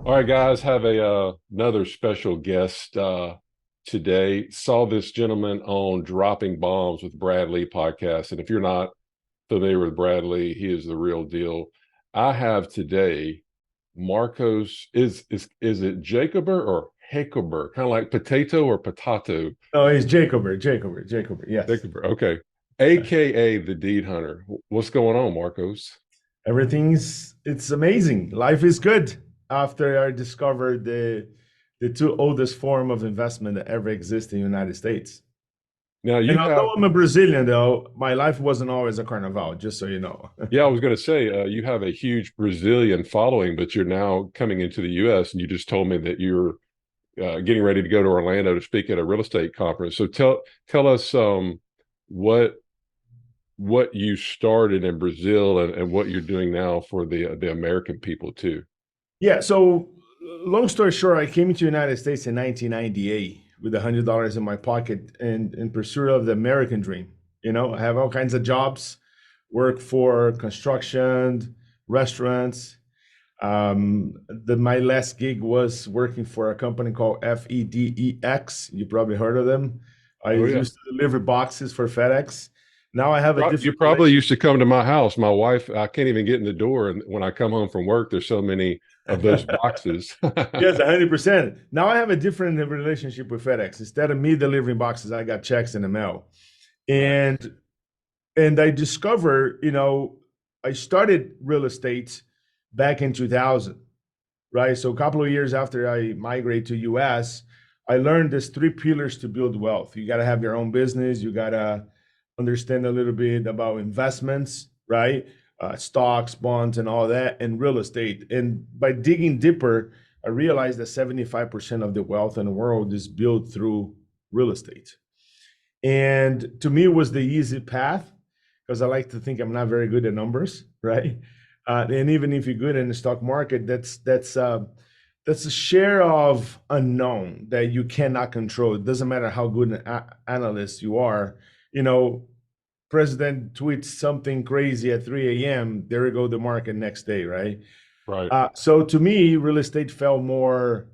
All right, guys, have a another special guest today. Saw this gentleman on Dropping Bombs with Brad Lee podcast, and if you're not familiar with Brad Lee, he is the real deal. I have today Marcos. Is it Jacober or Hacober? Kind of like potato or potato? Oh, it's Jacober. Yes. Jacober. Okay, AKA the Deed Hunter. What's going on, Marcos? It's amazing. Life is good after I discovered the two oldest form of investment that ever exist in the United States. Now And you have. although I'm a Brazilian, though, my life wasn't always a carnival, just so you know. Yeah, I was going to say you have a huge Brazilian following, but you're now coming into the U.S. and you just told me that you're getting ready to go to Orlando to speak at a real estate conference. So tell us what what you started in Brazil and what you're doing now for the American people too. Yeah, so long story short, I came into the United States in 1998 with $100 in my pocket and in pursuit of the American dream. I have all kinds of jobs, work for construction, restaurants. My last gig was working for a company called FEDEX. You probably heard of them. I Oh yeah, used to deliver boxes for FedEx. Now I have a you different probably used to come to my house. My wife, I can't even get in the door, and when I come home from work, there's so many of those relationship. boxes. Yes, 100%. Now I have a different relationship with FedEx. Instead of me delivering boxes, I got checks in the mail. Nice. And I discovered, I started real estate back in 2000, right? So a couple of years after I migrate to US, I learned there's three pillars to build wealth. You got to have your own business, you got to understand a little bit about investments, right? Stocks, bonds, and all that, and real estate. And by digging deeper, I realized that 75% of the wealth in the world is built through real estate. And to me, it was the easy path because I like to think I'm not very good at numbers, right? And even if you're good in the stock market, that's a share of unknown that you cannot control. It doesn't matter how good an analyst you are. You know, president tweets something crazy at 3 a.m. There we go, the market next day, right? Right. So to me, real estate felt more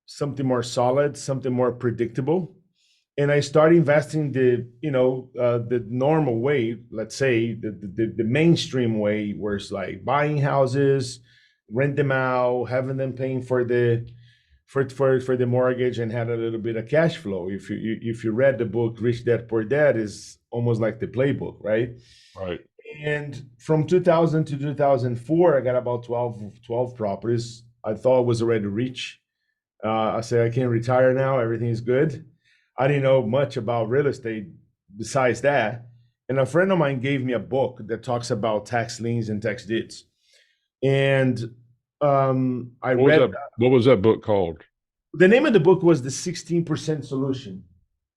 something more solid, something more predictable. And I started investing the normal way, let's say the mainstream way, where it's like buying houses, rent them out, having them paying for the mortgage, and had a little bit of cash flow. If you read the book Rich Dad Poor Dad, is almost like the playbook, right? Right. And from 2000 to 2004, I got about 12 properties. I thought I was already rich. I said, I can retire now. Everything is good. I didn't know much about real estate besides that. And a friend of mine gave me a book that talks about tax liens and tax deeds. And I What was read that? What was that book called? the name of the book was The 16% Solution.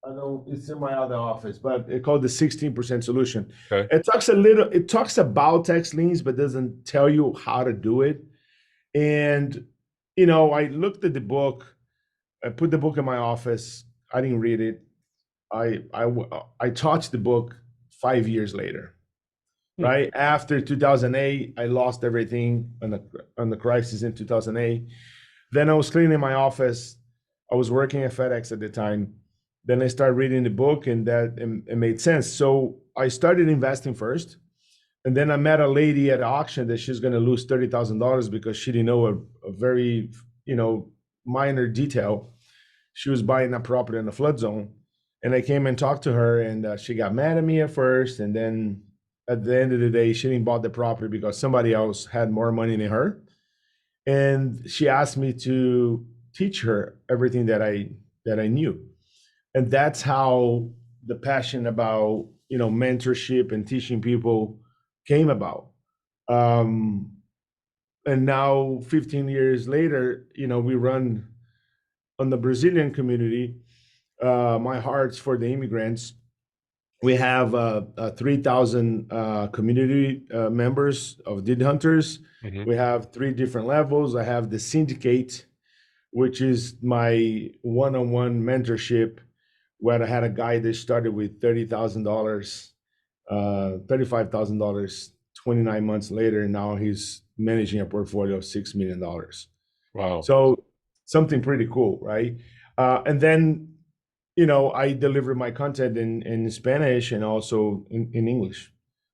I know it's in my other office, but it called The 16% Solution. Okay. It talks about tax liens, but doesn't tell you how to do it. And, I looked at the book. I put the book in my office. I didn't read it. I touched the book 5 years later, Hmm. right after 2008. I lost everything on the crisis in 2008. Then I was cleaning my office. I was working at FedEx at the time. Then I started reading the book, and it made sense. So I started investing first, and then I met a lady at auction that she's going to lose $30,000 because she didn't know a very minor detail. She was buying a property in a flood zone, and I came and talked to her, and she got mad at me at first, and then at the end of the day, she didn't bought the property because somebody else had more money than her, and she asked me to teach her everything that I knew, and that's how the passion about mentorship and teaching people came about. Um, and now, 15 years later, we run on the Brazilian community. My heart's for the immigrants. We have 3,000 community members of deed hunters. Hmm. We have three different levels. I have the syndicate, which is my one-on-one mentorship, where I had a guy that started with $30,000, $35,000, 29 months later, and now he's managing a portfolio of $6 million. Wow. So something pretty cool, right? And then, I deliver my content in Spanish and also in English.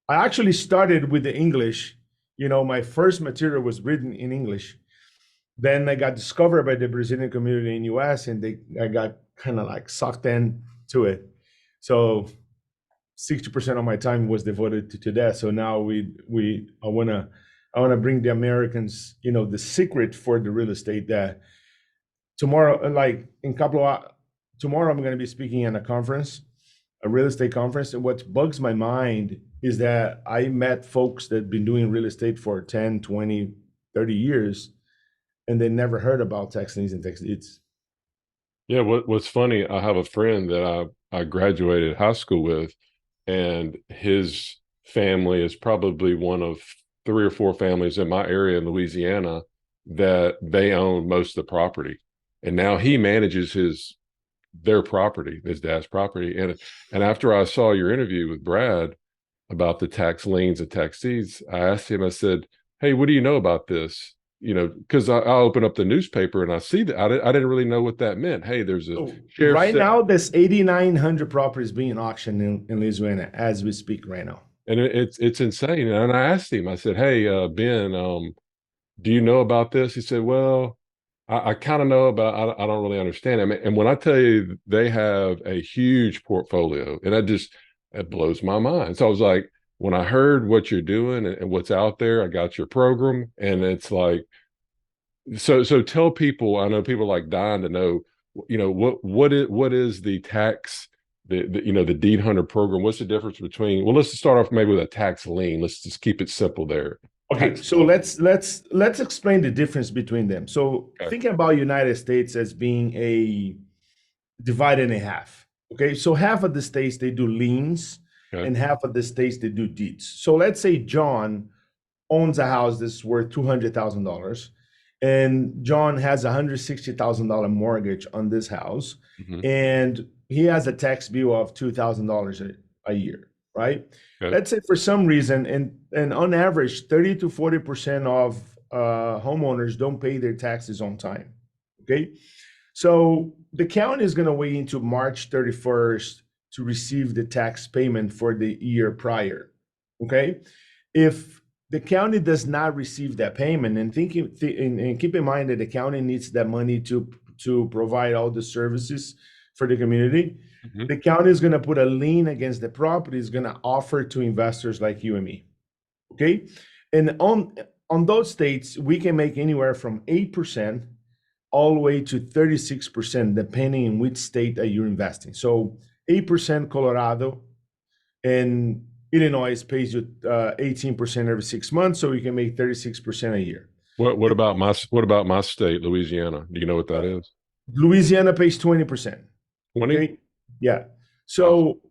I actually started with the English. My first material was written in English. Then I got discovered by the Brazilian community in US, and I got kind of like sucked in to it. So 60% of my time was devoted to that. So now I wanna bring the Americans, the secret for the real estate that tomorrow, like in couple of tomorrow, I'm gonna be speaking at a conference, a real estate conference. And what bugs my mind is that I met folks that have been doing real estate for 10, 20, 30 years, and they never heard about tax liens and tax deeds. Yeah, what's funny, I have a friend that I graduated high school with, and his family is probably one of three or four families in my area in Louisiana that they own most of the property. And now he manages their property, his dad's property. And after I saw your interview with Brad about the tax liens and tax deeds, I asked him, I said, "Hey, what do you know about this?" Because I open up the newspaper and I see that I didn't really know what that meant. Hey, there's a So sheriff right sale, now, there's 8,900 properties being auctioned in Louisiana as we speak right now. and it's insane. And I asked him, I said, "Hey, Ben, do you know about this?" He said, "Well, I kind of know about. I don't really understand it." I mean, and when I tell you they have a huge portfolio, and it blows my mind. So I was like, when I heard what you're doing and what's out there, I got your program, and it's like, so tell people. I know people like dying to know, what is the tax. The deed hunter program. What's the difference between? Well, let's just start off maybe with a tax lien. Let's just keep it simple there. Okay, Tax so lien. let's explain the difference between them. So Okay. thinking about United States as being a divided in half. Okay, so half of the states they do liens, Okay. and half of the states they do deeds. So let's say John owns a house that's worth $200,000, and John has $160,000 mortgage on this house, Hmm. and he has a tax bill of $2,000 a year, right? Okay. Let's say for some reason, and on average, 30 to 40% of homeowners don't pay their taxes on time. Okay, so the county is going to wait until March 31st to receive the tax payment for the year prior. Okay. If the county does not receive that payment, and keep in mind that the county needs that money to provide all the services for the community, Hmm. the county is going to put a lien against the property, is going to offer to investors like you and me. Okay. And on those states, we can make anywhere from 8% all the way to 36%, depending in which state that you're investing. So 8% Colorado, and Illinois pays you 18% every 6 months, so you can make 36% a year. What about my state, Louisiana? Do you know what that is? Louisiana pays 20%. 20? Okay, yeah.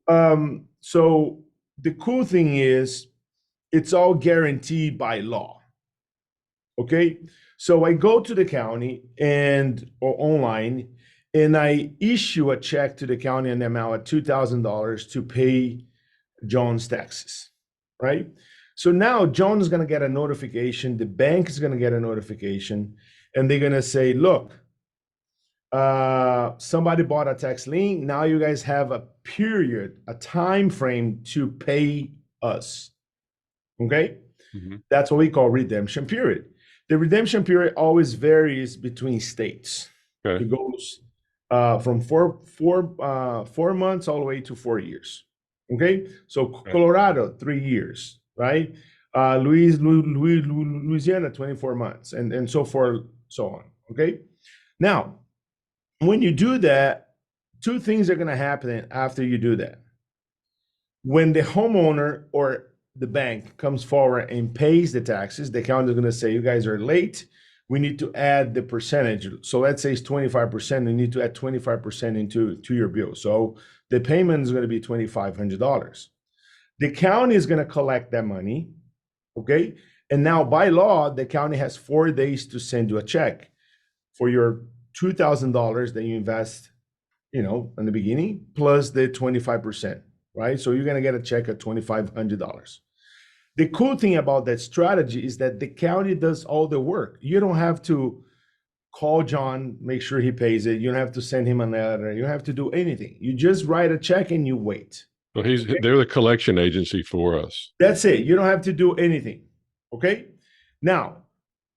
Wow. So the cool thing is it's all guaranteed by law. Okay, so I go to the county and or online, and I issue a check to the county in the amount of $2,000 to pay John's taxes, right? So now John is going to get a notification, the bank is going to get a notification, and they're going to say, look, somebody bought a tax lien. Now you guys have a period, a time frame to pay us. Okay, Hmm. that's what we call redemption period. The redemption period always varies between states. Okay. It goes from 4 months all the way to 4 years. Okay, so Okay. Colorado 3 years, right? Louisiana 24 months, and so forth, so on. Okay, now when you do that, two things are going to happen after you do that. When the homeowner or the bank comes forward and pays the taxes, the county is going to say, you guys are late. We need to add the percentage. So let's say it's 25%. You need to add 25% into your bill. So the payment is going to be $2,500. The county is going to collect that money. Okay. And now by law, the county has 4 days to send you a check for your $2,000 that you invest, in the beginning, plus the 25%, right? So you're going to get a check at $2,500. The cool thing about that strategy is that the county does all the work. You don't have to call John, make sure he pays it. You don't have to send him a letter. You don't have to do anything. You just write a check and you wait. So Okay. they're the collection agency for us. That's it. You don't have to do anything. Okay. Now,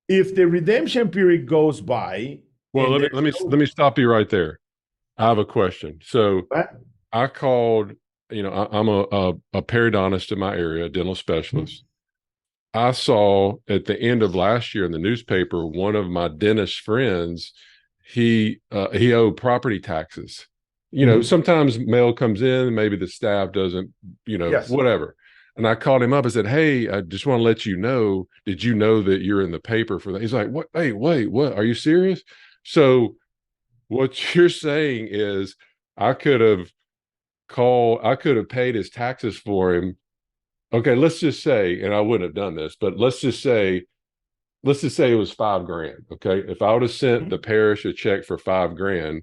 if the redemption period goes by Well, and let me there's no, let me stop you right there. I have a question. So I called, I'm a periodontist in my area, a dental specialist. I saw at the end of last year in the newspaper, one of my dentist friends, he owed property taxes. Mhm. Sometimes mail comes in, maybe the staff doesn't, Yes. whatever. And I called him up and said, "Hey, I just want to let you know, did you know that you're in the paper for that?" He's like, "What? Hey, wait, what? Are you serious?" So what you're saying is I could have I could have paid his taxes for him. Okay, let's just say, and I wouldn't have done this, but let's just say it was 5 grand. Okay. If I would have sent the parish a check for 5 grand,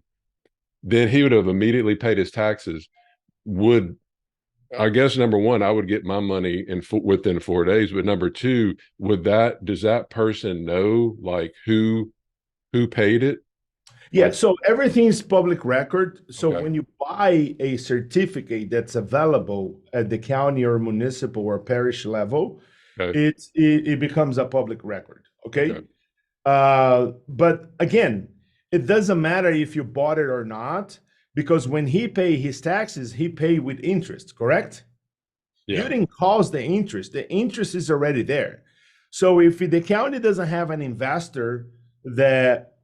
then he would have immediately paid his taxes. Would I guess number one, I would get my money within 4 days. But number two, does that person know like who paid it? Yeah, Like, so everything's public record. So okay, when you buy a certificate that's available at the county or municipal or parish level, okay, it becomes a public record. okay, Okay. But again, it doesn't matter if you bought it or not, because when he pay his taxes, he pay with interest, correct? You yeah, didn't cause the interest. The interest is already there. So if the county doesn't have an investor that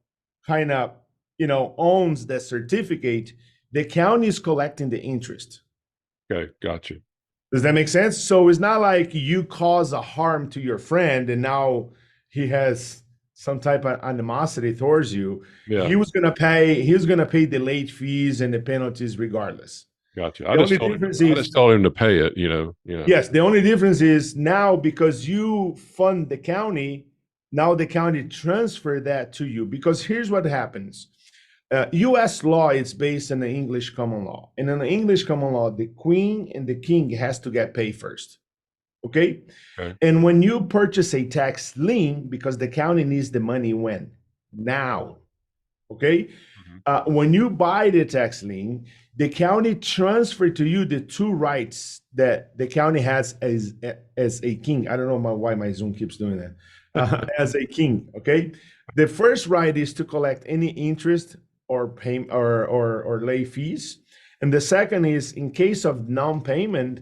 kind of owns that certificate, the county is collecting the interest. okay, gotcha. Does that make sense? So it's not like you cause a harm to your friend and now he has some type of animosity towards you. Yeah, He was gonna pay the late fees and the penalties regardless. gotcha. The only difference I is, just told him to pay it. yes, the only difference is now because you fund the county, now the county transfer that to you. Because here's what happens. U.S. law is based on the English common law. And in the English common law, the queen and the king has to get paid first. Okay. Okay. And when you purchase a tax lien, because the county needs the money when? Now. Okay. Mhm. When you buy the tax lien, the county transfer to you the two rights that the county has as a king. I don't know why my Zoom keeps doing that. As a king, okay. The first right is to collect any interest or pay or lay fees, and the second is in case of non-payment,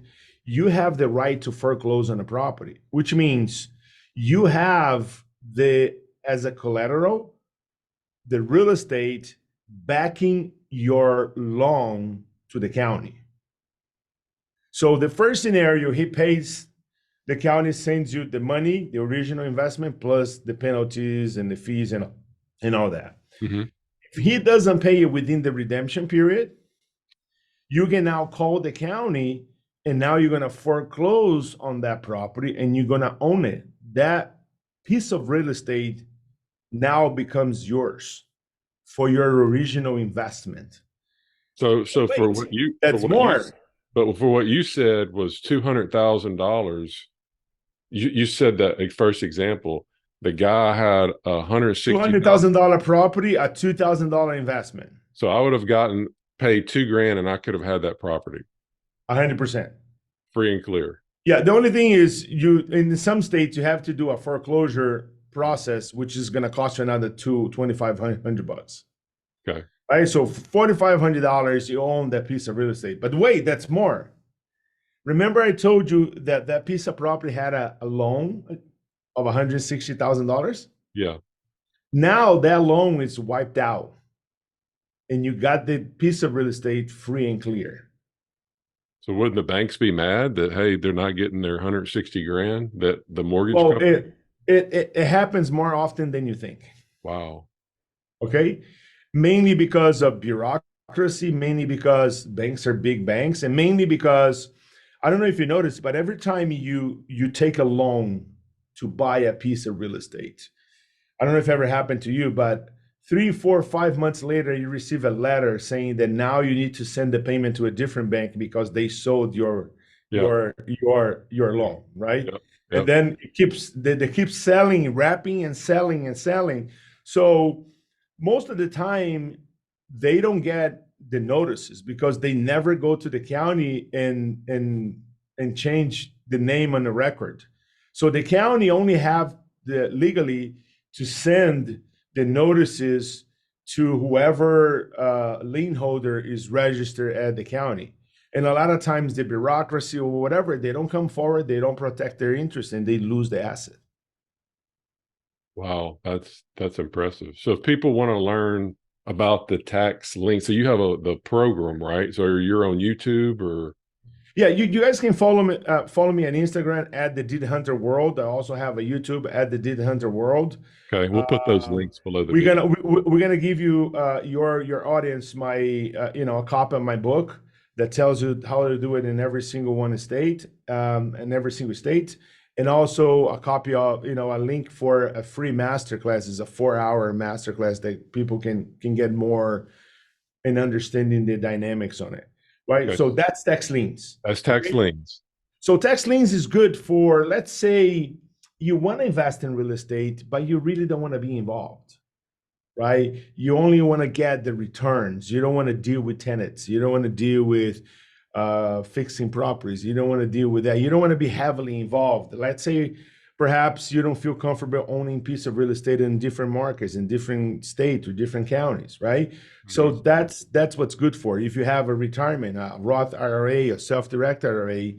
you have the right to foreclose on a property, which means you have the as a collateral the real estate backing your loan to the county. So the first scenario, he pays, the county sends you the money, the original investment, plus the penalties and the fees and all that. Mhm. If he doesn't pay it within the redemption period, you can now call the county and now you're going to foreclose on that property and you're going to own it. That piece of real estate now becomes yours for your original investment. So for Wait, that's more. but for what you said was $200,000. You said that first example, the guy had Two hundred 160,000. thousand dollar property, a $2,000 investment. So I would have gotten paid 2 grand and I could have had that property 100%. free and clear. Yeah, the only thing is you in some states you have to do a foreclosure process, which is going to cost you another $2,500. Okay. Right? So $4,500 you own that piece of real estate. But wait, that's more. Remember I told you that that piece of property had a loan of $160,000? Yeah. Now that loan is wiped out and you got the piece of real estate free and clear. So wouldn't the banks be mad that, hey, they're not getting their 160 grand, that the mortgage Well, company? it happens more often than you think. Wow. Okay, mainly because of bureaucracy, mainly because banks are big banks, and mainly because I don't know if you noticed, but every time you take a loan to buy a piece of real estate, I don't know if it ever happened to you, but 3, 4, 5 months later, you receive a letter saying that now you need to send the payment to a different bank because they sold Yeah. your loan, right? Yep. And Yep. then they keep selling, wrapping and selling and selling. So most of the time they don't get the notices because they never go to the county and change the name on the record. So the county only have the legally to send the notices to whoever lien holder is registered at the county. And a lot of times the bureaucracy or whatever, they don't come forward, they don't protect their interest, and they lose the asset. Wow, that's impressive. So if people want to learn about the tax link, so you have the program, right? So you're on YouTube or Yeah, you guys can follow me on Instagram at the Deed Hunter World. I also have a YouTube at the Deed Hunter World. okay, we'll put those Um, links below the we're video. gonna we're gonna give you your audience my a copy of my book that tells you how to do it in every single one state in every single state, and also a copy of a link for a free masterclass. It's a 4-hour masterclass that people can get more in understanding the dynamics on it. Right. Okay, So that's tax liens. that's tax Okay. liens. So tax liens is good for, let's say, you want to invest in real estate, but you really don't want to be involved, right? You only want to get the returns. You don't want to deal with tenants. You don't want to deal with fixing properties. You don't want to deal with that. You don't want to be heavily involved. Let's say perhaps you don't feel comfortable owning a piece of real estate in different markets, in different states or different counties, right? So Mhm. that's what's good for you. If you have a retirement, a Roth IRA, a self-directed IRA,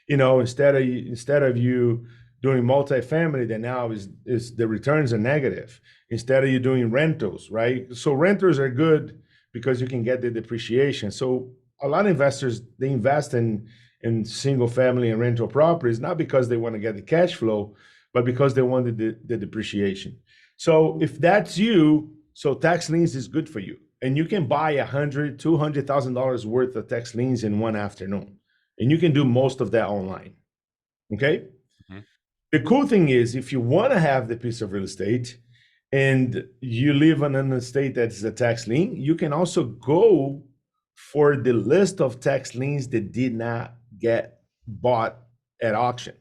instead of you doing multifamily, that now is the returns are negative. Instead of you doing rentals, right? So renters are good because you can get the depreciation. So a lot of investors, they invest in single family and rental properties not because they want to get the cash flow, but because they want the depreciation. So if that's you, so tax liens is good for you, and you can buy $100,000 $200,000 worth of tax liens in one afternoon, and you can do most of that online. Okay. Mhm. The cool thing is, if you want to have the piece of real estate and you live in an estate that's a tax lien, you can also go for the list of tax liens that did not get bought at auction.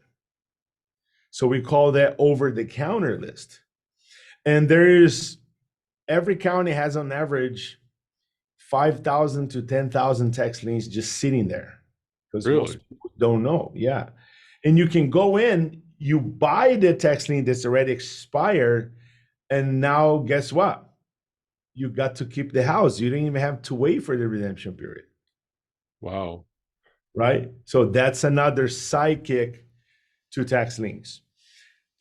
So we call that over the counter list. And there's every county has on average 5,000 to 10,000 tax liens just sitting there because Really? most people don't know. Yeah. And you can go in, you buy the tax lien that's already expired, and now guess what? You got to keep the house. You didn't even have to wait for the redemption period, Wow. right? So that's another sidekick to tax liens.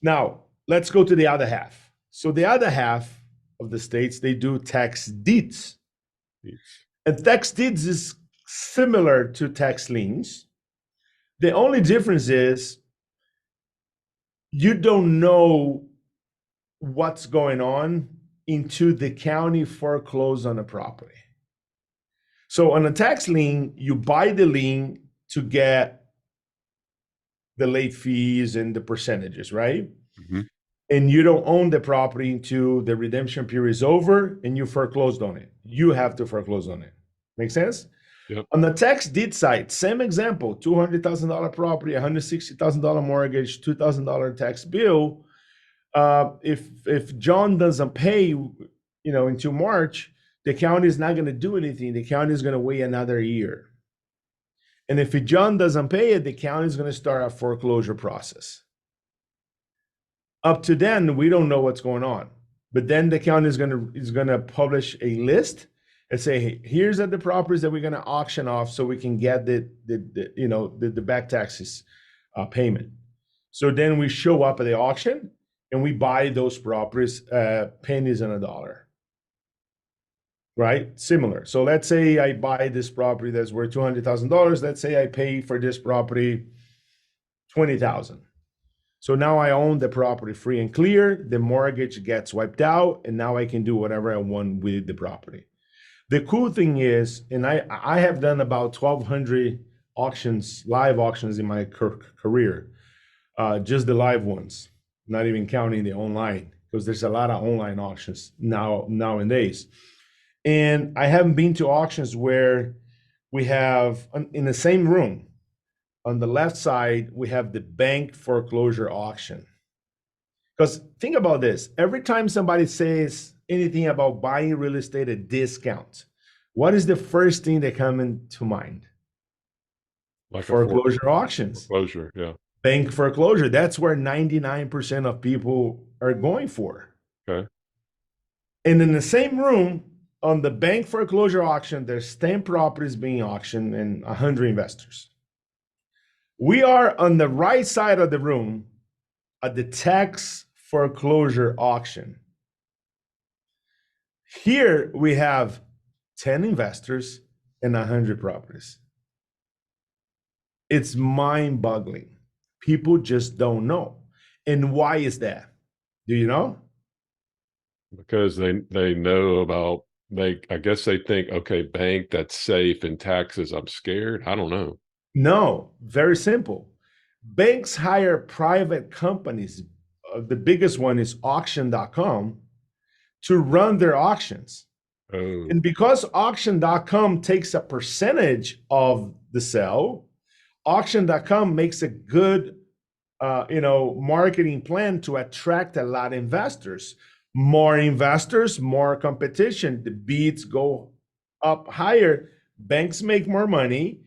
Now, let's go to the other half. So the other half of the states, they do tax deeds. It's And tax deeds is similar to tax liens. The only difference is you don't know what's going on until the county foreclose on a property. So on a tax lien, you buy the lien to get the late fees and the percentages, right? mhm. And you don't own the property until the redemption period is over and you foreclosed on it. You have to foreclose on it. Make sense? Yep. On the tax deed side, same example: $200,000 property, $160,000 mortgage, $2,000 tax bill. If John doesn't pay, until March, the county is not going to do anything. The county is going to wait another year. And if John doesn't pay it, the county is going to start a foreclosure process. Up to then, we don't know what's going on. But then the county is gonna publish a list and say, hey, here's the properties that we're gonna auction off so we can get the back taxes payment. So then we show up at the auction and we buy those properties pennies on a dollar. Right? Similar. So let's say I buy this property that's worth $200,000. Let's say I pay for this property 20,000. So now I own the property free and clear. The mortgage gets wiped out, and now I can do whatever I want with the property. The cool thing is, and I have done about 1,200 auctions, live auctions in my career, just the live ones, not even counting the online, because there's a lot of online auctions nowadays. And I haven't been to auctions where we have in the same room. On the left side, we have the bank foreclosure auction. Because think about this. Every time somebody says anything about buying real estate at discount, what is the first thing that comes into mind? Like a Foreclosure auctions, foreclosure. Yeah. bank foreclosure. That's where 99% of people are going for. Okay. And in the same room, on the bank foreclosure auction, there's 10 properties being auctioned and 100 investors. We are on the right side of the room at the tax foreclosure auction. Here we have 10 investors and 100 properties. It's mind boggling. People just don't know. And why is that? Do you know? Because they know about, I guess they think, okay, bank, that's safe, and taxes, I'm scared. I don't know. No, very simple. Banks hire private companies. The biggest one is auction.com to run their auctions. Oh, And because auction.com takes a percentage of the sale, auction.com makes a good marketing plan to attract a lot of investors. More investors, more competition. The bids go up higher. Banks make more money,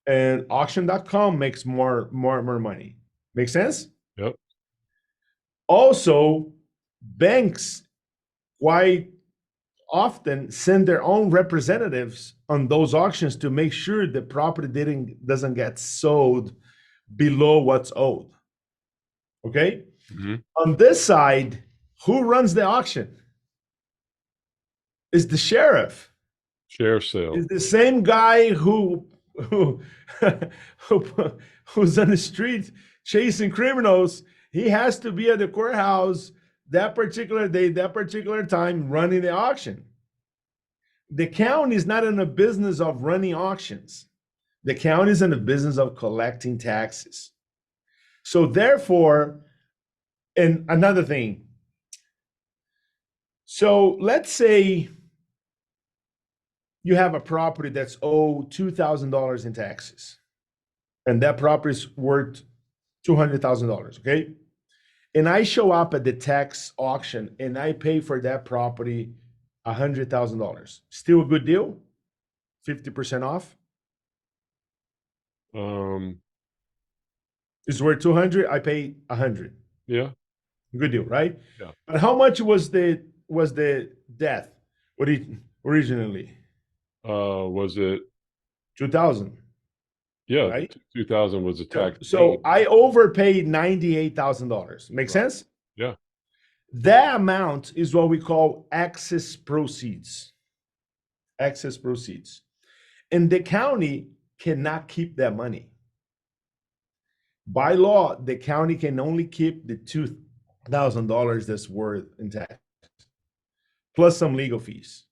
and auction.com makes more money. Make sense? yep. Also, banks quite often send their own representatives on those auctions to make sure the property doesn't get sold below what's owed. Okay? Hmm. On this side, who runs the auction? Is the sheriff. Share Is sale. the same guy who, who's on the street chasing criminals. He has to be at the courthouse that particular day, that particular time, running the auction. The county is not in the business of running auctions. The county is in the business of collecting taxes. So therefore, and another thing. So let's say you have a property that's owed $2,000 in taxes, and that property is worth $200,000. Okay, and I show up at the tax auction and I pay for that property $100,000. Still a good deal? 50% off. Um, It's worth 200. I pay 100. yeah, Good deal, right? yeah. But how much was the death? What originally? Was it? 2,000, Yeah, right? 2000 was a So, tax so lien. I overpaid $98,000. Make Right. sense? Yeah. That amount is what we call excess proceeds. Excess proceeds. And the county cannot keep that money. By law, the county can only keep the $2,000 that's worth in tax, plus some legal fees.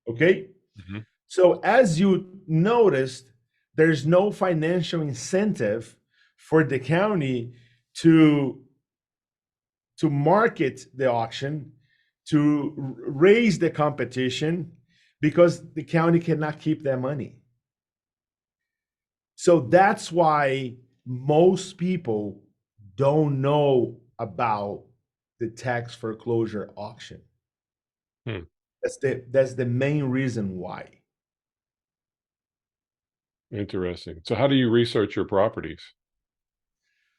Okay? Hmm. So as you noticed, there's no financial incentive for the county to market the auction, to raise the competition, because the county cannot keep that money. So that's why most people don't know about the tax foreclosure auction. Hmm. That's the main reason why. Interesting. So how do you research your properties?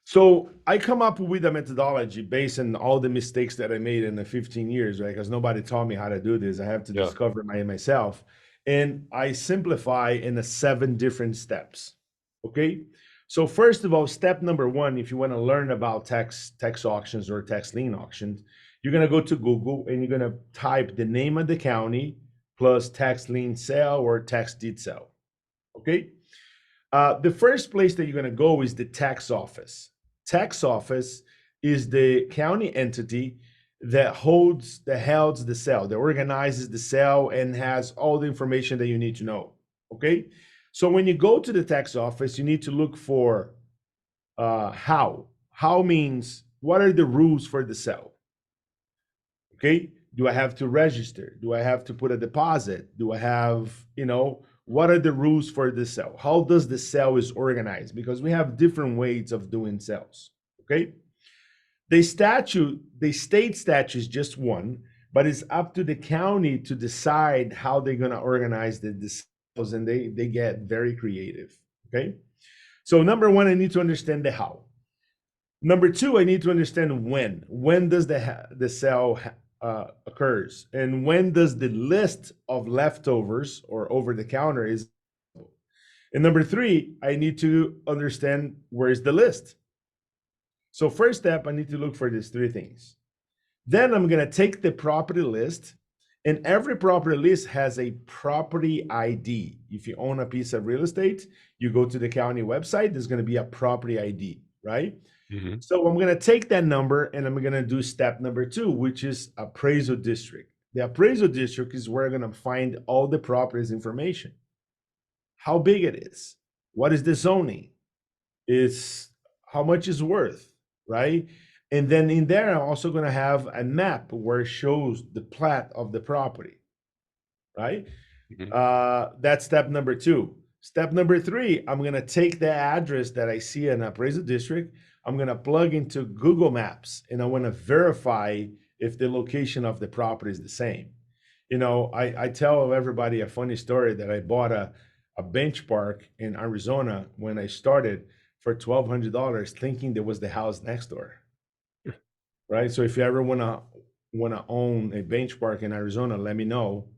So I come up with a methodology based on all the mistakes that I made in the 15 years, right? Because nobody taught me how to do this. I have to Yeah. discover myself. And I simplify in the 7 different steps. Okay. So first of all, step number 1, if you want to learn about tax auctions or tax lien auctions, you're going to go to Google and you're going to type the name of the county plus tax lien sale or tax deed sale. Okay. The first place that you're going to go is the tax office. Tax office is the county entity that holds the sale, that organizes the sale and has all the information that you need to know. Okay, so when you go to the tax office, you need to look for how. How means what are the rules for the sale? Okay, do I have to register? Do I have to put a deposit? Do I have, what are the rules for the sale? How does the sale is organized? Because we have different ways of doing sales. Okay, The state statute is just one, but it's up to the county to decide how they're going to organize the sales, and they get very creative. Okay, so number one, I need to understand the how. Number two, I need to understand when. When does the sale occurs, and when does the list of leftovers or over the counter is. And number three, I need to understand where is the list. So first step, I need to look for these three things. Then I'm going to take the property list, and every property list has a property ID. If you own a piece of real estate, you go to the county website, there's going to be a property ID, right? Mm-hmm. So I'm going to take that number and I'm going to do step number two, which is appraisal district. The appraisal district is where I'm going to find all the properties information. How big it is, what is the zoning, is how much is worth, right? And then in there, I'm also going to have a map where it shows the plat of the property, right? Mm-hmm. That's step number two. Step number three, I'm going to take the address that I see in appraisal district. I'm going to plug into Google Maps, and I want to verify if the location of the property is the same. You know, I tell everybody a funny story that I bought a bench park in Arizona when I started for $1,200, thinking there was the house next door, right? So if you ever wanna own a bench park in Arizona, let me know.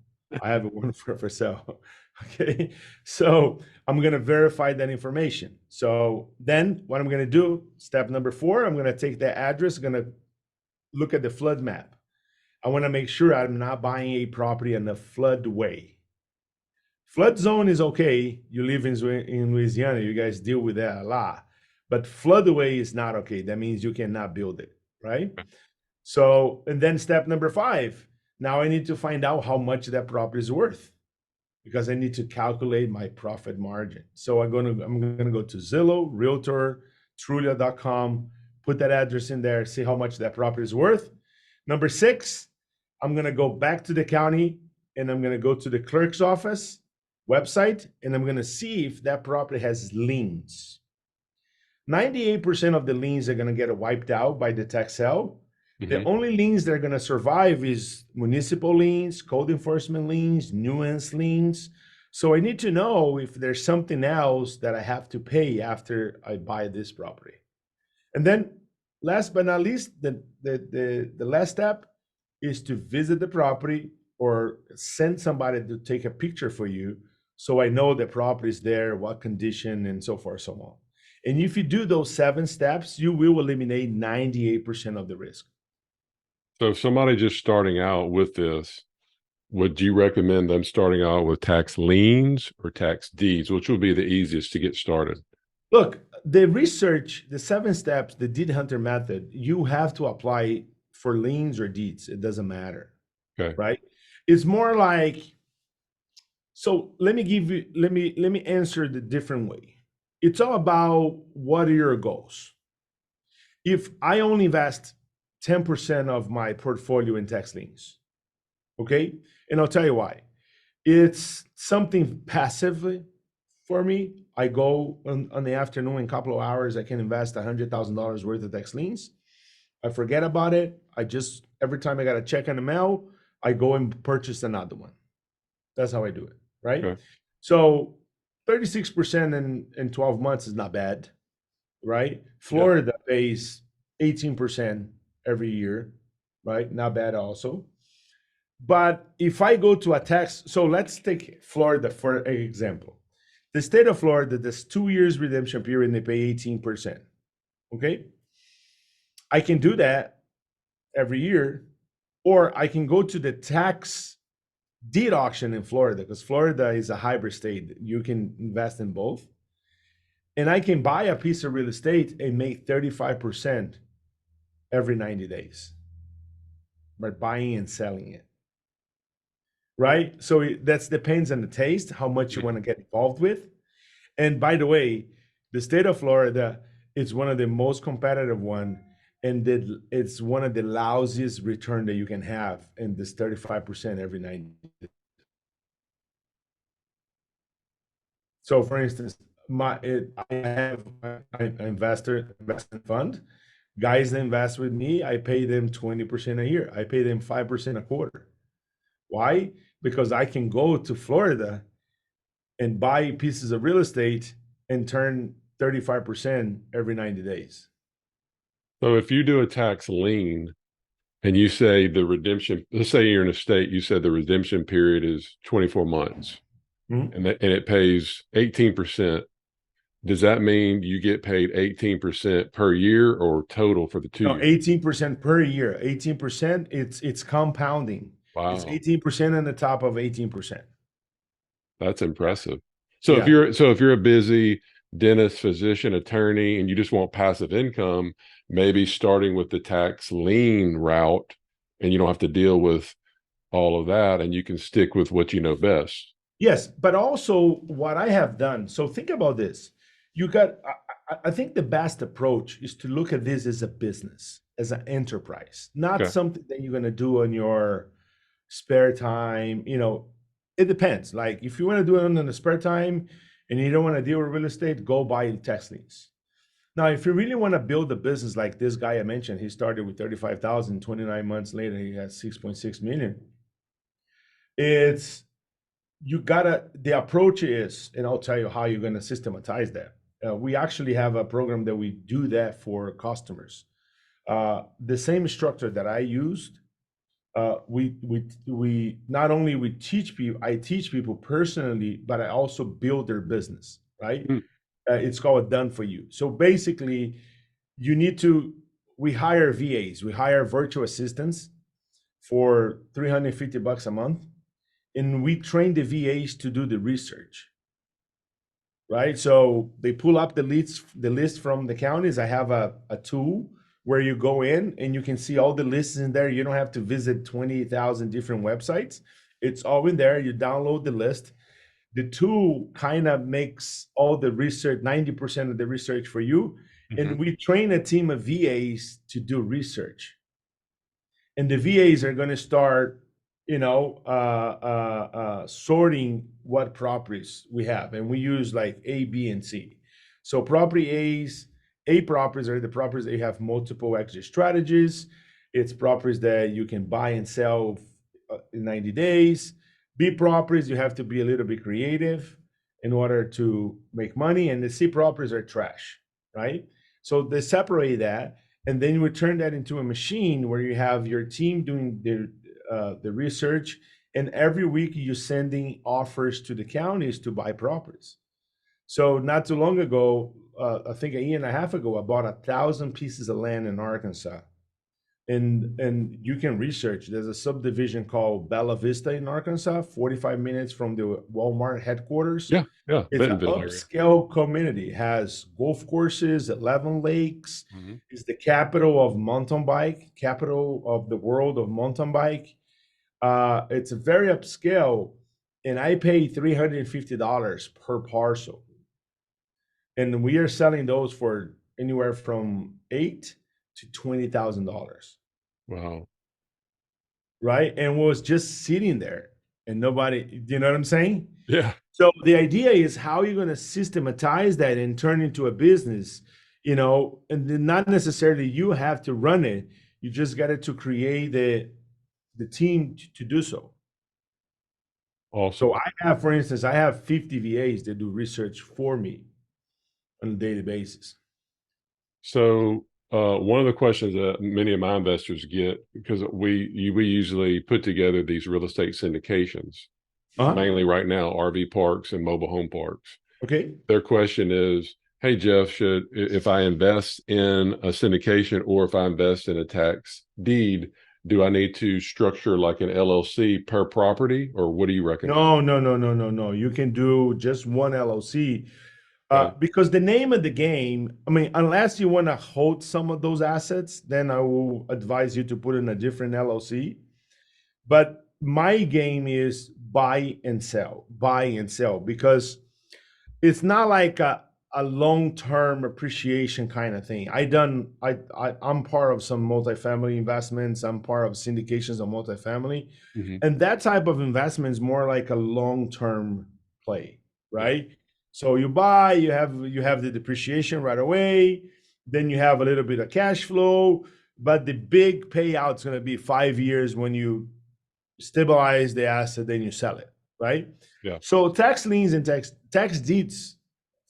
I have one for sale. Okay, so I'm gonna verify that information. So then what I'm gonna do, step number four, I'm gonna take the address, gonna look at the flood map. I want to make sure I'm not buying a property in a floodway. Flood zone is okay. You live in Louisiana, you guys deal with that a lot. But floodway is not okay. That means you cannot build it, right? So, and then step number five, now I need to find out how much that property is worth because I need to calculate my profit margin. So I'm gonna go to Zillow, Realtor, Trulia.com, put that address in there, see how much that property is worth. Number six, I'm gonna go back to the county and I'm gonna go to the clerk's office website and I'm gonna see if that property has liens. 98% of the liens are gonna get wiped out by the tax sale. The Mm-hmm. only liens that are going to survive is municipal liens, code enforcement liens, nuisance liens. So I need to know if there's something else that I have to pay after I buy this property. And then last but not least, the last step is to visit the property or send somebody to take a picture for you so I know the property is there, what condition, and so forth, so on. And if you do those 7 steps, you will eliminate 98% of the risk. So if somebody just starting out with this, would you recommend them starting out with tax liens or tax deeds, which would be the easiest to get started? Look, the research, the 7 steps, the deed hunter method, you have to apply for liens or deeds. It doesn't matter, Okay. right? It's more like, so let me answer the different way. It's all about what are your goals. If I only invest 10% of my portfolio in tax liens, okay? And I'll tell you why. It's something passive for me. I go on the afternoon in a couple of hours, I can invest $100,000 worth of tax liens. I forget about it. I just, every time I got a check in the mail, I go and purchase another one. That's how I do it, right? Okay. So 36% in 12 months is not bad, right? Yeah. Florida pays 18% every year, right? Not bad also. But if I go to a tax, so let's take Florida for example. The state of Florida, there's 2 years redemption period and they pay 18%. Okay. I can do that every year, or I can go to the tax deed auction in Florida because Florida is a hybrid state. You can invest in both. And I can buy a piece of real estate and make 35% every 90 days by buying and selling it. Right. So that depends on the taste, how much you want to get involved with. And by the way, the state of Florida is one of the most competitive one, and it's one of the lousiest return that you can have in this 35% every 90. So for instance, I have an investment fund Guys that invest with me, I pay them 20% a year. I pay them 5% a quarter. Why? Because I can go to Florida and buy pieces of real estate and turn 35% every 90 days. So if you do a tax lien and you say the redemption, let's say you're in a state, you said the redemption period is 24 months Mhm. and it pays 18%. Does that mean you get paid 18% per year or total for the two No, years? 18% per year. 18%, it's compounding. It's Wow, 18% on the top of 18%. that's impressive. Yeah. So if you're a busy dentist, physician, attorney, and you just want passive income, maybe starting with the tax lien route, and you don't have to deal with all of that, and you can stick with what you know best. Yes, but also what I have done. So think about this. You got, I think the best approach is to look at this as a business, as an enterprise, not Okay. something that you're going to do on your spare time. It depends. Like if you want to do it on the spare time and you don't want to deal with real estate, go buy tax liens. Now, if you really want to build a business like this guy I mentioned, he started with 35,000, 29 months later, he has 6.6 million. It's you gotta the approach is, and I'll tell you how you're gonna systematize that. We actually have a program that we do that for customers. The same structure that I used, we not only we teach people, I teach people personally, but I also build their business. Right? Mm, It's called Done for You. So basically, you need to. We hire VAs, we hire virtual assistants for $350 a month, and we train the VAs to do the research, right? So they pull up the list from the counties. I have a tool where you go in and you can see all the lists in there. You don't have to visit 20,000 different websites. It's all in there. You download the list. The tool kind of makes all the research, 90% of the research for you. And mhm, we train a team of VAs to do research, and the VAs are going to start, sorting what properties we have, and we use like A, B, and C. So A properties are the properties that you have multiple exit strategies. It's properties that you can buy and sell in 90 days. B properties, you have to be a little bit creative in order to make money, and the C properties are trash, right? So they separate that, and then you turn that into a machine where you have your team doing the research, and every week you're sending offers to the counties to buy properties. So not too long ago, I think a year and a half ago, I bought 1,000 pieces of land in Arkansas, and you can research. There's a subdivision called Bella Vista in Arkansas, 45 minutes from the Walmart headquarters. yeah, yeah, It's an Bentonville area. upscale community. It has golf courses, 11 lakes. Mhm. It's the capital of mountain bike, capital of the world of mountain bike. It's a very upscale, and I pay $350 per parcel. And we are selling those for anywhere from eight to $20,000, Wow. right? And was just sitting there, and nobody. You know what I'm saying? Yeah. So the idea is how you're going to systematize that and turn into a business, and then not necessarily you have to run it. You just got to create the team to do so. So Awesome. I have, for instance, I have 50 VAs that do research for me on a daily basis. So, one of the questions that many of my investors get, because we usually put together these real estate syndications, Uh-huh. mainly right now, RV parks and mobile home parks. Okay. Their question is, "Hey Jeff, if I invest in a syndication or if I invest in a tax deed, do I need to structure like an LLC per property, or what do you recommend?" No, no, no, no, no, no. You can do just one LLC. Okay. Because the name of the game, I mean, unless you want to hold some of those assets, then I will advise you to put in a different LLC. But my game is buy and sell, because it's not like a long-term appreciation kind of thing. I'm part of some multifamily investments. I'm part of syndications of multifamily. Hmm. And that type of investment is more like a long-term play, Yeah. right? So you buy, you have the depreciation right away, then you have a little bit of cash flow, but the big payout is going to be 5 years when you stabilize the asset, then you sell it, right? Yeah. So tax liens and tax deeds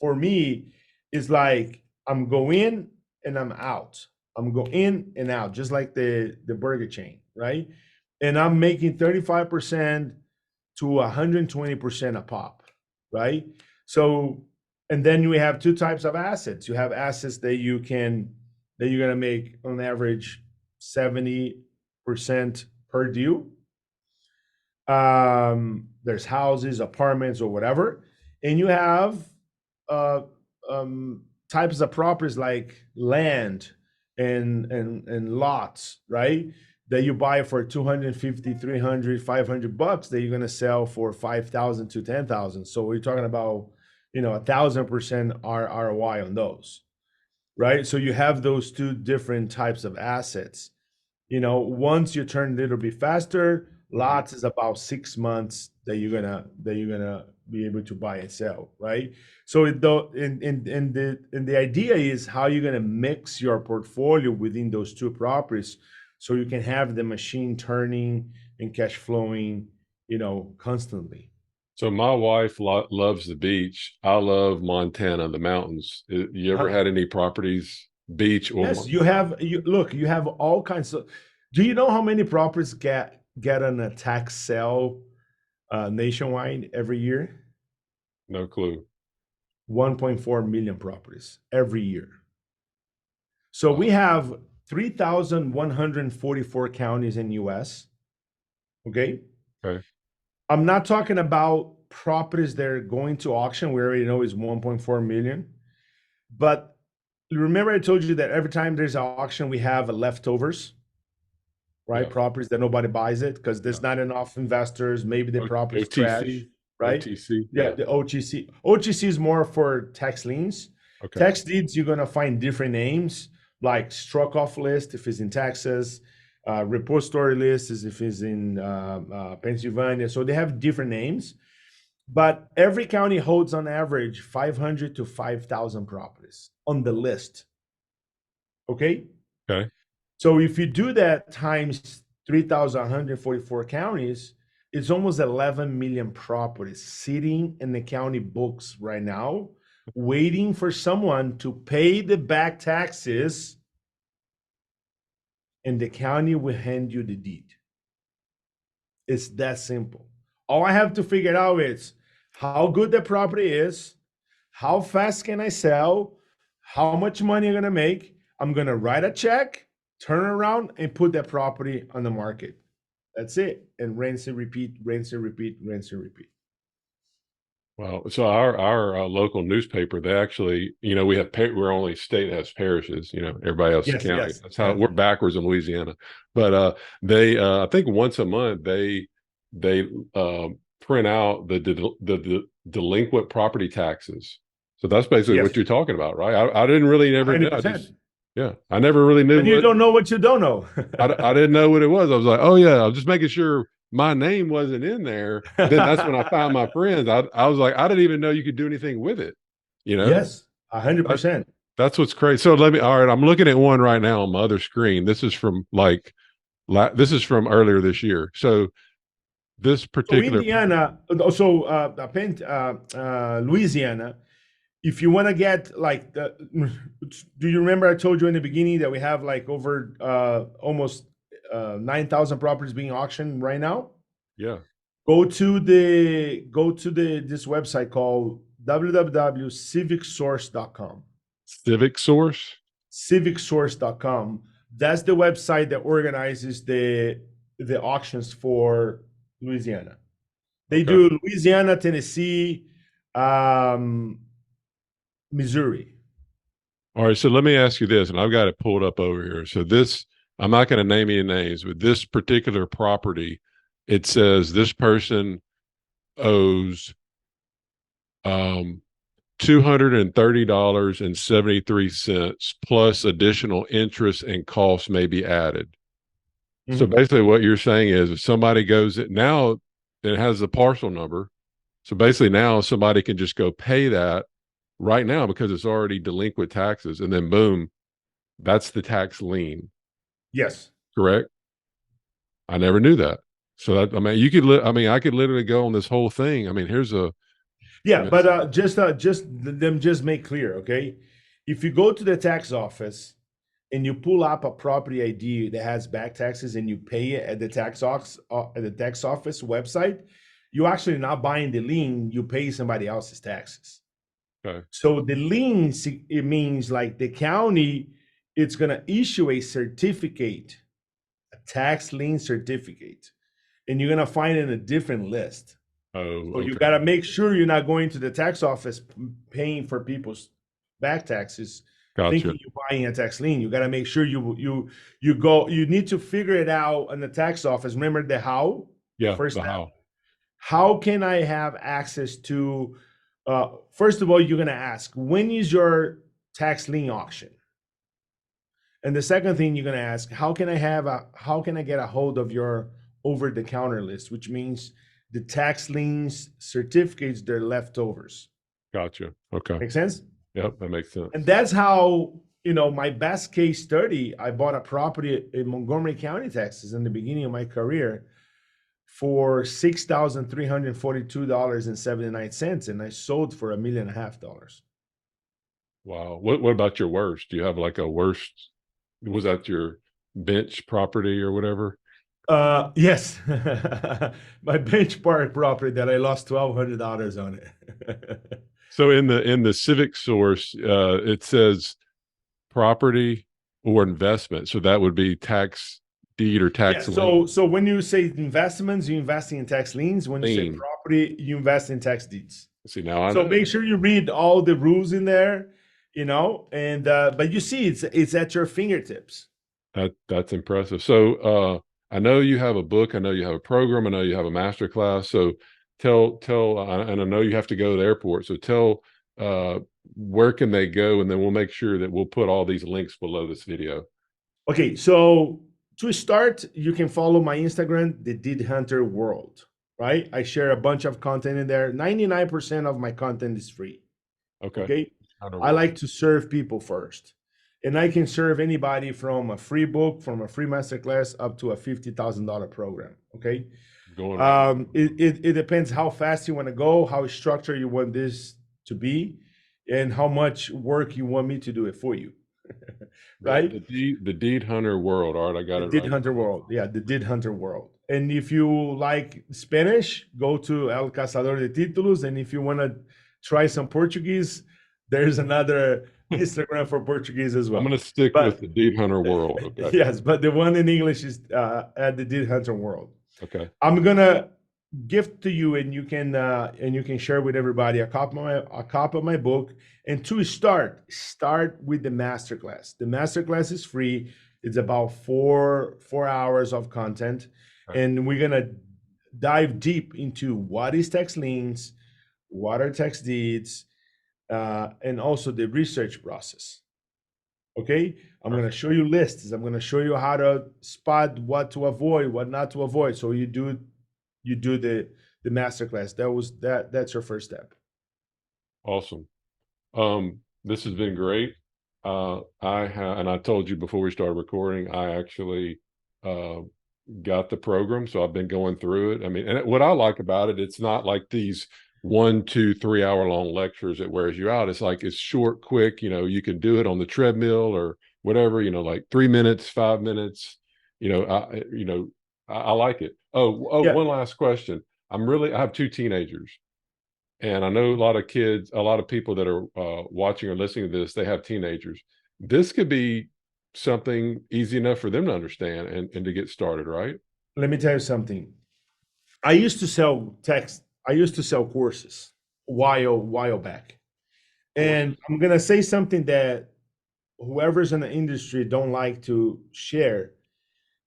for me is like I'm go in and I'm out. I'm go in and out, just like the burger chain, right? And I'm making 35% to 120% a pop, right? So, and then we have two types of assets. You have assets that you're gonna make on average 70% per deal. There's houses, apartments, or whatever, and you have uh, types of properties like land and lots, right? That you buy for 250, 300, $500 that you're going to sell for 5,000 to 10,000. So we're talking about, 1,000% ROI on those, right? So you have those two different types of assets. Once you turn a little bit faster, Mhm. lots is about 6 months that you're gonna be able to buy and sell, right? So the idea is how you're gonna mix your portfolio within those two properties, so you can have the machine turning and cash flowing, constantly. So my wife loves the beach. I love Montana, the mountains. You ever Uh-huh. had any properties, beach or Yes, you have all kinds of. Do you know how many properties get on a tax sale nationwide every year? no clue? 1.4 million properties every year. So we Wow. have 3,144 counties in US. Okay. Okay. I'm not talking about properties that are going to auction. We already know is 1.4 million. But remember, I told you that every time there's an auction, we have leftovers, right? Yeah. Properties that nobody buys it because Yeah. there's not enough investors. Maybe the property's trash, OTC. right? OTC. Yeah, Yeah. the OTC. OTC is more for tax liens. Okay. Tax deeds, you're gonna find different names, like struck off list if it's in Texas, repository list is if it's in Pennsylvania. So they have different names, but every county holds on average 500 to 5,000 properties on the list. Okay. Okay. So if you do that times 3,144 counties, it's almost 11 million properties sitting in the county books right now, waiting for someone to pay the back taxes, and the county will hand you the deed. It's that simple. All I have to figure out is how good the property is, how fast can I sell, how much money I'm gonna make. I'm gonna write a check, turn around, and put that property on the market. That's it. And rinse and repeat, rinse and repeat, rinse and repeat. Well, so our local newspaper, they actually, we have we're only state that has parishes. Everybody else is Yes, county. yes, That's how yes. we're backwards in Louisiana. But they, I think once a month they print out the delinquent property taxes. So that's basically Yes, what you're talking about, right? I didn't really never know. I 100%. just yeah, I never really knew And you what don't know what you don't know. I didn't know what it was. I was like, oh yeah, I was just making sure my name wasn't in there. Then that's when I found my friends. I was like, I didn't even know you could do anything with it. You know, Yes, a hundred that, percent. that's what's crazy. So all right, I'm looking at one right now on my other screen. This is from this is from earlier this year. So this So particular, Indiana, so Louisiana, if you want to get like do you remember I told you in the beginning that we have like over almost 9,000 properties being auctioned right now? yeah, Go to the this website called www.civicsource.com. Civic Source. Civicsource.com. That's the website that organizes the auctions for Louisiana. They Okay. do Louisiana, Tennessee, um, Missouri. All right. So let me ask you this, and I've got it pulled up over here. So this, I'm not going to name any names, but this particular property, it says this person owes um, $230.73 plus additional interest and costs may be added. So Mhm. basically, what you're saying is if somebody goes now, it has a parcel number. So basically, now somebody can just go pay that right now because it's already delinquent taxes, and then boom. That's the tax lien, Yes. correct? I never knew that. So that, I mean, you could, I mean, I could literally go on this whole thing. I mean, here's a, Yeah, you know, but just make clear, okay? If you go to the tax office and you pull up a property ID that has back taxes and you pay it at the tax office website, you're actually not buying the lien, you pay somebody else's taxes. okay. So the lien, it means like the county, it's gonna issue a certificate, a tax lien certificate, and you're gonna find it in a different list. Oh, So you okay. got to make sure you're not going to the tax office paying for people's back taxes, Gotcha. thinking you're buying a tax lien. You got to make sure you go. You need to figure it out in the tax office. Remember the how, the Yeah. first The step. how. How can I have access to? First of all, you're gonna ask, when is your tax lien auction? And the second thing you're gonna ask, how can I get a hold of your over the counter list, which means the tax liens certificates, they're leftovers. Gotcha. Okay. Make sense? Yep. That makes And sense. that's how, my best case study, I bought a property in Montgomery County, Texas, in the beginning of my career for $6,342.79, and I sold for $1.5 million. Wow. What about your worst? Do you have like a worst? Was that your bench property or whatever? Yes, my bench park property that I lost $1,200 on it. So in the civic source, it says property or investment. So that would be tax deed or Yeah. tax So when you say investments, you're investing in tax liens. When you say lien. property, you invest in tax deeds. See, now I So know. make sure you read all the rules in there, and but you see it's at your fingertips. That's impressive. So I know you have a book. I know you have a program. I know you have a master class. So tell, and I know you have to go to the airport. So tell where can they go, and then we'll make sure that we'll put all these links below this video. Okay, so to start, you can follow my Instagram, the Deed Hunter World, right? I share a bunch of content in there. 99% of my content is free. Okay. Okay. Outer I world. like to serve people first. And I can serve anybody from a free book, from a free masterclass up to a $50,000 program. Okay. Going right now. It depends how fast you want to go, how structured you want this to be, and how much work you want me to do it for you. Right? The deed hunter world. All right, I got The it Did right Hunter here. World. Yeah, the Did Hunter World. And if you like Spanish, go to El Cazador de Títulos. And if you want to try some Portuguese, there's another Instagram for Portuguese as I'm well. going to stick with But the deed hunter world. Okay. yes, but the one in English is at the Did Hunter World. Okay. I'm gonna gift to you, and you can share with everybody a copy of my book. And to start with the masterclass. The masterclass is free. It's about four hours of content, Okay. and we're gonna dive deep into what is tax liens, what are tax deeds, and also the research process. Okay, I'm going to Perfect. show you lists. I'm going to show you how to spot what to avoid, what not to avoid. So you do the masterclass. That's your first step. Awesome. This has been great. I have, and I told you before we started recording, I actually uh, got the program, so I've been going through it. I mean, and what I like about it, it's not like these 1, 2, 3 hour long lectures that wears you out. It's like it's short, quick. You know, you can do it on the treadmill or whatever. You know, like 3 minutes, 5 minutes. You know, I like it. Yeah, One last question. I have two teenagers. And I know a lot of kids, a lot of people that are watching or listening to this, they have teenagers. This could be something easy enough for them to understand and to get started, right? let me tell you something. I used to sell text. I used to sell courses while back, and Courses. I'm gonna say something that whoever's in the industry don't like to share.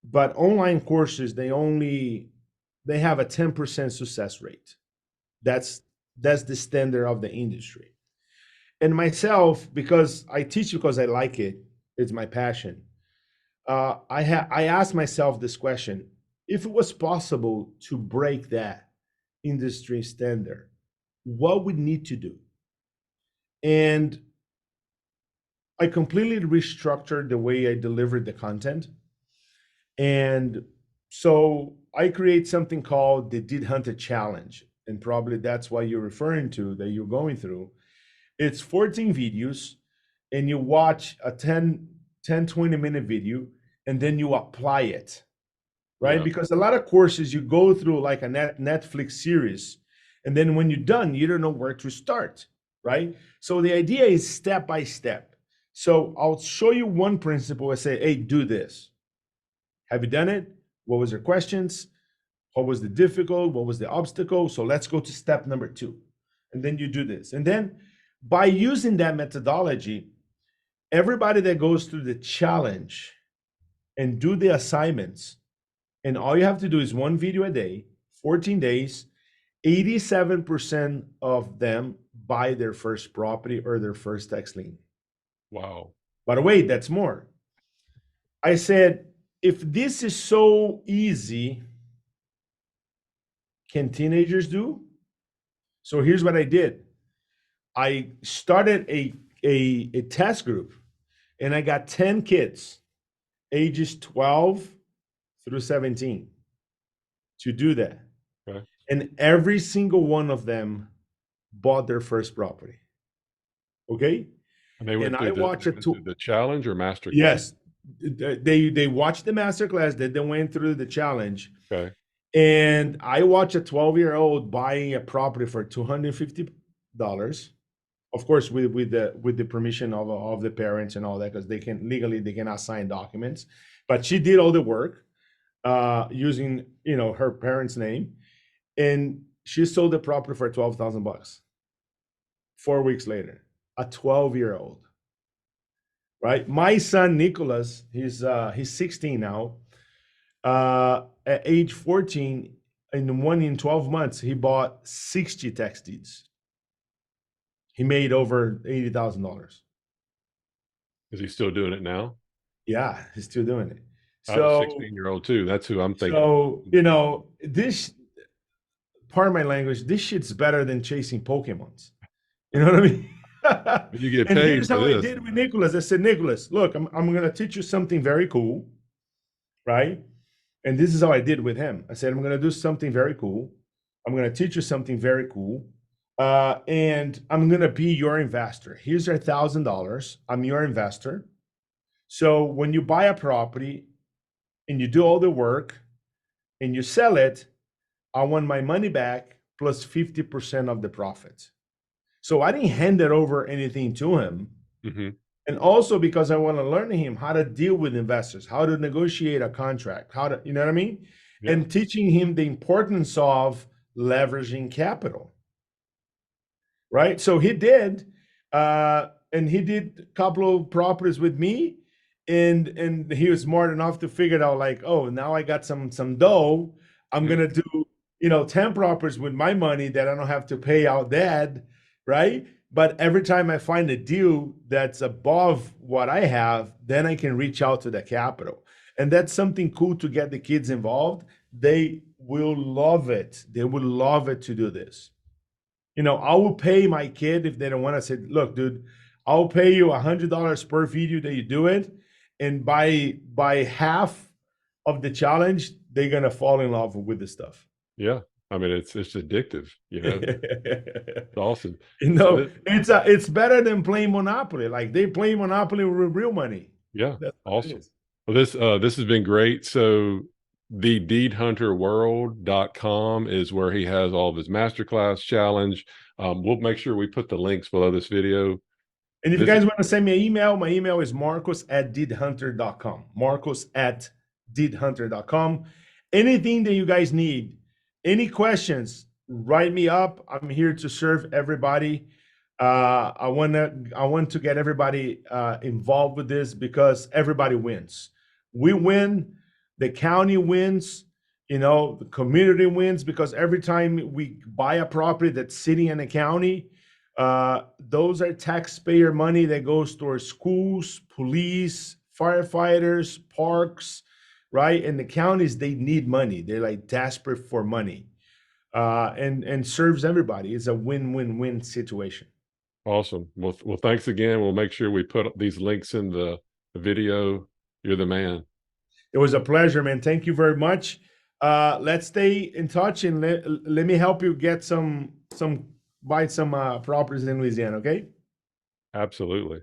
But online courses, they have a 10% success rate. That's that's the standard of the industry. And myself, because I teach because I like it, it's my passion. I asked myself this question: if it was possible to break that industry standard, what would need to do? And I completely restructured the way I delivered the content. And so I create something called the Deed Hunter Challenge. And probably that's what you're referring to, that you're going through. It's 14 videos, and you watch a 20-minute video, and then you apply it, right? Yeah. Because a lot of courses you go through like a Netflix series, and then when you're done, you don't know where to start, right? So the idea is step by step. So I'll show you one principle. I say, hey, do this. Have you done it? What was your questions? What was the difficult? What was the obstacle? So let's go to step number 2. And then you do this. And then by using that methodology, everybody that goes through the challenge and do the assignments, and all you have to do is one video a day, 14 days, 87% of them buy their first property or their first tax lien. Wow. By the way, that's more. I said, if this is so easy, can teenagers do? So here's what I did. I started a test group, and I got 10 kids ages 12 through 17 to do that. Okay. And every single one of them bought their first property. Okay. And they And went I through watched it too. the challenge or master class? Yes. They watched the master class, they went through the challenge. Okay. And I watched a 12-year-old buying a property for $250. Of course, with the permission of the parents and all that, because they cannot sign documents. But she did all the work using her parents' name, and she sold the property for $12,000. 4 weeks later, a 12-year-old, right? My son Nicholas, he's 16 now. At age 14, in 12 months, he bought 60 tax deeds. He made over $80,000. Is he still doing it now? Yeah, he's still doing it. I have a So, 16-year-old too. That's who I'm thinking. so this, part of my language, this shit's better than chasing Pokemons. You know what I mean? You get And paid here's for how I this. did with Nicholas. I said, Nicholas, look, I'm going to teach you something very cool, right? And this is how I did with him. I said, I'm going to do something very cool. I'm going to teach you something very cool. And I'm going to be your investor. Here's your $1,000. I'm your investor. So when you buy a property and you do all the work and you sell it, I want my money back plus 50% of the profits. So I didn't hand it over anything to him. Mm-hmm. And also because I want to learn him how to deal with investors, how to negotiate a contract, how to, you know what I mean? Yeah. And teaching him the importance of leveraging capital. Right. So he did, and he did a couple of properties with me, and he was smart enough to figure it out, like, oh, now I got some dough. I'm Mm-hmm. gonna do 10 properties with my money that I don't have to pay out dad, right? But every time I find a deal that's above what I have, then I can reach out to the capital. And that's something cool to get the kids involved. They will love it. They would love it to do this. I will pay my kid if they don't want to. Say, look, dude, I'll pay you $100 per video that you do it, and by half of the challenge, they're gonna fall in love with the stuff. Yeah. I mean, it's addictive. It's awesome. You So know, it's better than playing Monopoly. Like they play Monopoly with real money. yeah, That's what it awesome. is. Well, this has been great. So the deedhunterworld.com is where he has all of his masterclass challenge. We'll make sure we put the links below this video. And if you Visit. guys want to send me an email, my email is marcos@deedhunter.com. Marcos@deedhunter.com. Anything that you guys need, any questions, write me up. I'm here to serve everybody. I want to get everybody involved with this because everybody wins. We win, the county wins, the community wins, because every time we buy a property that's sitting in the county, those are taxpayer money that goes towards schools, police, firefighters, parks, right? And the counties, they need money. They're like desperate for money, and serves everybody. It's a win-win-win situation. Awesome. Well, thanks again. We'll make sure we put these links in the video. You're the man. It was a pleasure, man. Thank you very much. Let's stay in touch, and let me help you get some buy some properties in Louisiana. Okay. Absolutely.